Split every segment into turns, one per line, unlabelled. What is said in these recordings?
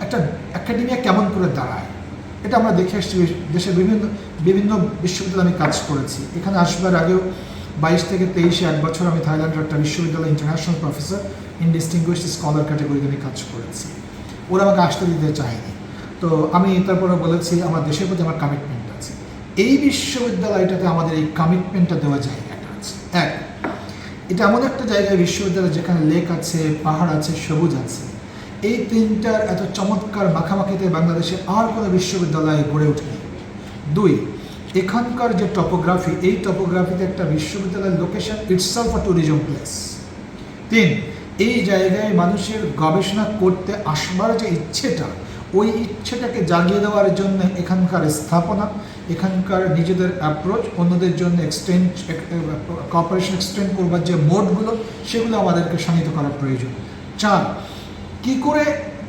একটা একাডেমিয়া কেমন করে দাঁড়ায় এটা আমরা দেখে আসছি। দেশের বিভিন্ন বিভিন্ন বিশ্ববিদ্যালয়ে আমি কাজ করেছি। এখানে আসবার আগেও 22 থেকে 23 এক বছর আমি থাইল্যান্ডের একটা বিশ্ববিদ্যালয়ে international professor in distinguished scholar ক্যাটাগরিতে আমি কাজ করেছি। ওরা আমাকে আসতে দিতে চায়নি। তো আমি তারপরে বলেছি আমার দেশের প্রতি আমার কমিটমেন্ট আছে। এই বিশ্ববিদ্যালয়টাতে আমাদের এই কমিটমেন্টটা দেওয়া জায়গাটা আছে। এক, এটা এমন একটা জায়গায় বিশ্ববিদ্যালয় যেখানে লেক আছে, পাহাড় আছে, সবুজ আছে। এই তিনটার এত চমৎকার মাখামাখিতে বাংলাদেশে আর কোনো বিশ্ববিদ্যালয়ে গড়ে ওঠেনি। দুই, এখানকার যে টপোগ্রাফি, এই টপোগ্রাফিতে একটা বিশ্ববিদ্যালয়ের লোকেশন ইটসেলফ আ ট্যুরিজম প্লেস। তিন, এই জায়গায় মানুষের গবেষণা করতে আসবার যে ইচ্ছেটা, ওই ইচ্ছেটাকে জাগিয়ে দেওয়ার জন্য এখানকার স্থাপনা, এখানকার নিজেদের অ্যাপ্রোচ, অন্যদের জন্য কপারেশন এক্সটেন্ড করবার যে মোডগুলো, সেগুলো আমাদেরকে শানিত করা প্রয়োজন। চার, কী করে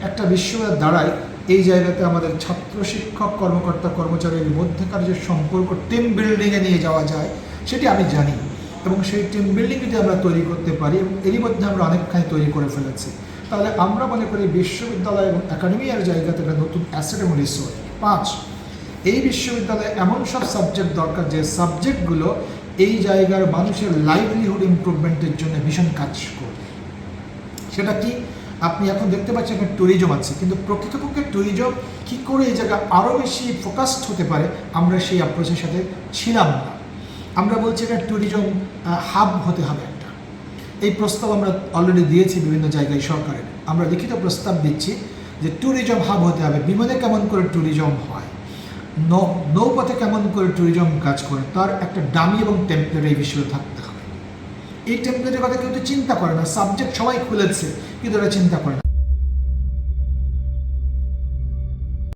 একটা বিশ্ববিদ্যালয় দাঁড়ায়, এই জায়গাতে আমাদের ছাত্র শিক্ষক কর্মকর্তা কর্মচারীর মধ্যেকার যে সম্পর্ক টিম বিল্ডিংয়ে নিয়ে যাওয়া যায় সেটি আমি জানি, এবং সেই টিম বিল্ডিং যদি আমরা তৈরি করতে পারি, এবং এরই মধ্যে আমরা অনেকখানি তৈরি করে ফেলেছি, তাহলে আমরা মনে করি বিশ্ববিদ্যালয় এবং একাডেমিয়ার জায়গাতে একটা নতুন অ্যাসেট এবং রিসোর্স। পাঁচ, এই বিশ্ববিদ্যালয়ে এমন সব সাবজেক্ট দরকার যে সাবজেক্টগুলো এই জায়গার মানুষের লাইভলিহুড ইমপ্রুভমেন্টের জন্য ভীষণ কাজ করবে। সেটা কি? আপনি এখন দেখতে পাচ্ছেন একটা ট্যুরিজম আছে, কিন্তু প্রকৃতপক্ষে ট্যুরিজম কী করে এই জায়গা আরও বেশি ফোকাসড হতে পারে, আমরা সেই অ্যাপ্রোচের সাথে ছিলাম না। আমরা বলছি এটা ট্যুরিজম হাব হতে হবে একটা। এই প্রস্তাব আমরা অলরেডি দিয়েছি বিভিন্ন জায়গায় সরকারের। আমরা লিখিত প্রস্তাব দিচ্ছি যে ট্যুরিজম হাব হতে হবে। বিমানে কেমন করে ট্যুরিজম হয়, নৌপথে কেমন করে ট্যুরিজম কাজ করে, তার একটা ডামি এবং টেমপ্লেট এই বিষয়ে থাকতে হবে। এই টেমপ্লেটের কথা কেউ তো চিন্তা করে না। সাবজেক্ট সবাই খুলেছে, কিন্তু ওরা চিন্তা করে না।